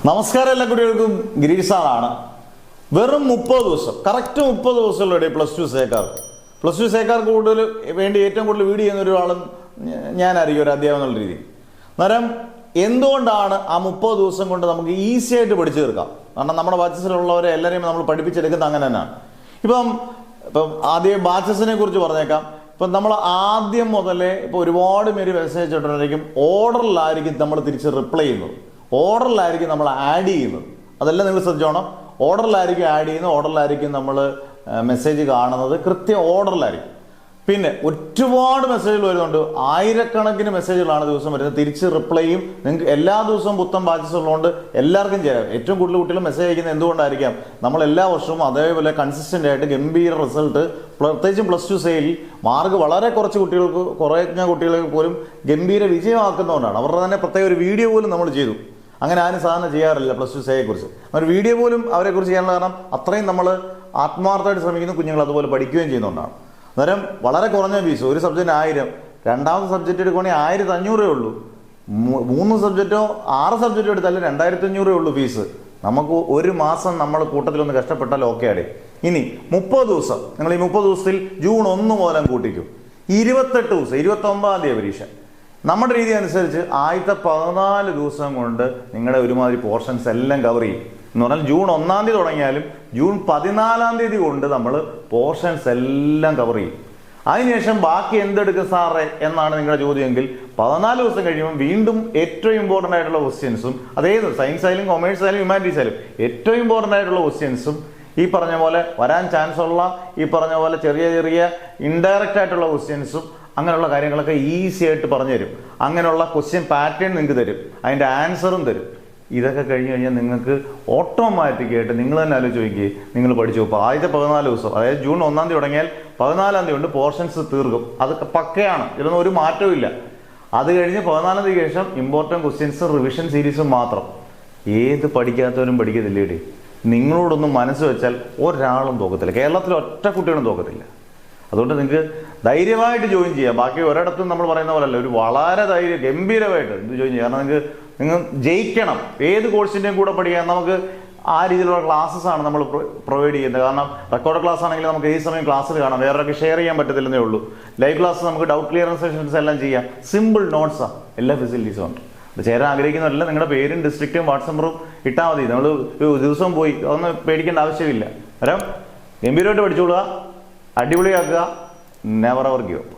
നമസ്കാരം എല്ലാ കുട്ടികൾക്കും. ഗിരീഷ് സാറാണ്. വെറും 30 ദിവസം, കറക്റ്റ് 30 ദിവസമുള്ള +2 സേക്കാർക്ക്. +2 സേക്കാർക്ക് കൂടുതൽ വേണ്ടി ഏറ്റവും കൂടുതൽ വീഡിയോ ചെയ്യുന്ന ഒരാളും ഞാനായിരിക്കും, ഒരു അധ്യാപനം എന്നുള്ള രീതിയിൽ. അന്നേരം എന്തുകൊണ്ടാണ് ആ 30 ദിവസം കൊണ്ട് നമുക്ക് ഈസി ആയിട്ട് പഠിച്ചു തീർക്കാം? കാരണം നമ്മുടെ ബാച്ചസിലുള്ളവരെ എല്ലാവരെയും നമ്മൾ പഠിപ്പിച്ചെടുക്കുന്നത് അങ്ങനെ തന്നെയാണ്. ഇപ്പം ആദ്യം ബാച്ചസിനെ കുറിച്ച് പറഞ്ഞേക്കാം. ഇപ്പം നമ്മൾ ആദ്യം മുതലേ ഇപ്പോൾ ഒരുപാട് പേര് മെസ്സേജ് ഇട്ടിട്ടുണ്ടെങ്കിൽ ഓർഡറിലായിരിക്കും നമ്മൾ തിരിച്ച് റിപ്ലൈ ചെയ്യുന്നത്, ഓർഡറിലായിരിക്കും നമ്മൾ ആഡ് ചെയ്യുന്നത്. അതെല്ലാം നിങ്ങൾ ശ്രദ്ധിച്ചോണം. ഓർഡറിലായിരിക്കും ആഡ് ചെയ്യുന്നത്, ഓർഡറിലായിരിക്കും നമ്മൾ മെസ്സേജ് കാണുന്നത്, കൃത്യം ഓർഡറിലായിരിക്കും. പിന്നെ ഒരുപാട് മെസ്സേജുകൾ വരുന്നുണ്ട്, ആയിരക്കണക്കിന് മെസ്സേജുകളാണ് ദിവസം വരുന്നത്. തിരിച്ച് റിപ്ലൈയും നിങ്ങൾക്ക് എല്ലാ ദിവസവും പുത്തൻ ബാച്ചസ് ഉള്ളതുകൊണ്ട് എല്ലാവർക്കും ചെയ്യാം. ഏറ്റവും കൂടുതൽ കുട്ടികൾ മെസ്സേജ് അയക്കുന്നത് എന്തുകൊണ്ടായിരിക്കാം? നമ്മൾ എല്ലാ വർഷവും അതേപോലെ കൺസിസ്റ്റന്റ് ആയിട്ട് ഗംഭീര റിസൾട്ട്, പ്രത്യേകിച്ചും +2 സെയിൽ മാർക്ക് വളരെ കുറച്ച് കുട്ടികൾക്ക്, കുറഞ്ഞ കുട്ടികൾക്ക് പോലും ഗംഭീര വിജയമാക്കുന്നതുകൊണ്ടാണ്. അവരുടെ തന്നെ പ്രത്യേക ഒരു വീഡിയോ പോലും നമ്മൾ ചെയ്തു. അങ്ങനെ ആരും സാധാരണ ചെയ്യാറില്ല +2 സെയെ കുറിച്ച്. ഒരു വീഡിയോ പോലും അവരെ കുറിച്ച് ചെയ്യാനുള്ള കാരണം അത്രയും നമ്മൾ ആത്മാർത്ഥമായിട്ട് ശ്രമിക്കുന്ന കുഞ്ഞുങ്ങൾ അതുപോലെ പഠിക്കുകയും ചെയ്യുന്നതുകൊണ്ടാണ്. അന്നേരം വളരെ കുറഞ്ഞ ഫീസ്, ഒരു സബ്ജക്റ്റിന് 1000, രണ്ടാമത്തെ സബ്ജക്റ്റ് എടുക്കുകയാണെങ്കിൽ 1500 ഉള്ളൂ. 3 സബ്ജക്റ്റോ 6 സബ്ജക്റ്റോ എടുത്താലും 2500 ഉള്ളൂ ഫീസ്. നമുക്ക് ഒരു മാസം നമ്മൾ കൂട്ടത്തിലൊന്ന് കഷ്ടപ്പെട്ടാൽ ഓക്കെ ആടെ. ഇനി 30 ദിവസം, നിങ്ങൾ ഈ 30 ദിവസത്തിൽ ജൂൺ 1 മുതൽ കൂട്ടിക്കും. 28 ദിവസം, 29-ാം തീയതി പരീക്ഷ. നമ്മുടെ രീതി അനുസരിച്ച് ആദ്യത്തെ 14 ദിവസം കൊണ്ട് നിങ്ങളുടെ ഒരുമാതിരി പോർഷൻസ് എല്ലാം കവർ ചെയ്യും. എന്ന് പറഞ്ഞാൽ ജൂൺ 1-ാം തീയതി തുടങ്ങിയാലും ജൂൺ 14-ാം തീയതി കൊണ്ട് നമ്മൾ പോർഷൻസ് എല്ലാം കവർ ചെയ്യും. അതിനുശേഷം ബാക്കി എന്തെടുക്കും സാറേ എന്നാണ് നിങ്ങളുടെ ചോദ്യമെങ്കിൽ 14 ദിവസം കഴിയുമ്പോൾ വീണ്ടും ഏറ്റവും ഇമ്പോർട്ടൻ്റ് ആയിട്ടുള്ള ക്വസ്റ്റ്യൻസും, അതേത് സയൻസ് ആയാലും കൊമേഴ്സ് ആയാലും ഹ്യൂമാനിറ്റീസ് ആയാലും ഏറ്റവും ഇമ്പോർട്ടൻ്റ് ആയിട്ടുള്ള ക്വസ്റ്റ്യൻസും, ഈ പറഞ്ഞ പോലെ വരാൻ ചാൻസ് ഉള്ള ഈ പറഞ്ഞ പോലെ ചെറിയ ചെറിയ ഇൻഡയറക്റ്റ് ആയിട്ടുള്ള ക്വസ്റ്റ്യൻസും, അങ്ങനെയുള്ള കാര്യങ്ങളൊക്കെ ഈസി ആയിട്ട് പറഞ്ഞു തരും. അങ്ങനെയുള്ള ക്വസ്റ്റ്യൻ പാറ്റേൺ നിങ്ങൾക്ക് തരും, അതിൻ്റെ ആൻസറും തരും. ഇതൊക്കെ കഴിഞ്ഞ് കഴിഞ്ഞാൽ നിങ്ങൾക്ക് ഓട്ടോമാറ്റിക്കായിട്ട് നിങ്ങൾ തന്നെ ആലോചിക്കുകയും നിങ്ങൾ പഠിച്ചു പോകും. ആദ്യത്തെ 14 ദിവസം, അതായത് ജൂൺ 1-ാം തീയതി തുടങ്ങിയാൽ 14-ാം തീയതി കൊണ്ട് പോർഷൻസ് തീർക്കും. അതൊക്കെ പക്കയാണ്, ഇതിലൊന്നും ഒരു മാറ്റവും ഇല്ല. അത് കഴിഞ്ഞ് 14-ാം തീയതിക്ക് ശേഷം ഇമ്പോർട്ടൻറ്റ് ക്വസ്റ്റ്യൻസും റിവിഷൻ സീരീസും മാത്രം. ഏത് പഠിക്കാത്തവരും പഠിക്കത്തില്ലേടി. നിങ്ങളോടൊന്നും മനസ്സ് വെച്ചാൽ ഒരാളും തോക്കത്തില്ല, കേരളത്തിൽ ഒറ്റ കുട്ടികളും തോക്കത്തില്ല. അതുകൊണ്ട് നിങ്ങൾക്ക് ധൈര്യമായിട്ട് ജോയിൻ ചെയ്യാം. ബാക്കി ഒരിടത്തും നമ്മൾ പറയുന്ന പോലല്ല, ഒരു വളരെ ഗംഭീരമായിട്ട് ജോയിൻ ചെയ്യാം. കാരണം നിങ്ങൾ ജയിക്കണം. ഏത് കോഴ്സിൻ്റെയും കൂടെ പഠിക്കാൻ നമുക്ക് ആ രീതിയിലുള്ള ക്ലാസ്സസ് ആണ് നമ്മൾ പ്രൊവൈഡ് ചെയ്യുന്നത്. കാരണം റെക്കോർഡ് ക്ലാസ് ആണെങ്കിൽ നമുക്ക് ഈ സമയം ക്ലാസ്സിൽ കാണാം, വേറൊക്കെ ഷെയർ ചെയ്യാൻ പറ്റത്തില്ലെന്നേ ഉള്ളൂ. ലൈവ് ക്ലാസ് നമുക്ക് ഡൗട്ട് ക്ലിയറൻസ് സെഷൻസ് എല്ലാം ചെയ്യാം. സിമ്പിൾ നോട്ട്സാണ്, എല്ലാ ഫെസിലിറ്റീസും ഉണ്ട്. ചേരാൻ ആഗ്രഹിക്കുന്നവരല്ല, നിങ്ങളുടെ പേരും ഡിസ്ട്രിക്റ്റും വാട്സ് നമ്പറും ഇട്ടാൽ മതി. നമ്മൾ ഒരു ദിവസം പോയി അതൊന്നും പേടിക്കേണ്ട ആവശ്യമില്ല. അന്നേരം ഗംഭീരമായിട്ട് പഠിച്ചോളുക, അടിപൊളിയാക്കുക. Never ever give up.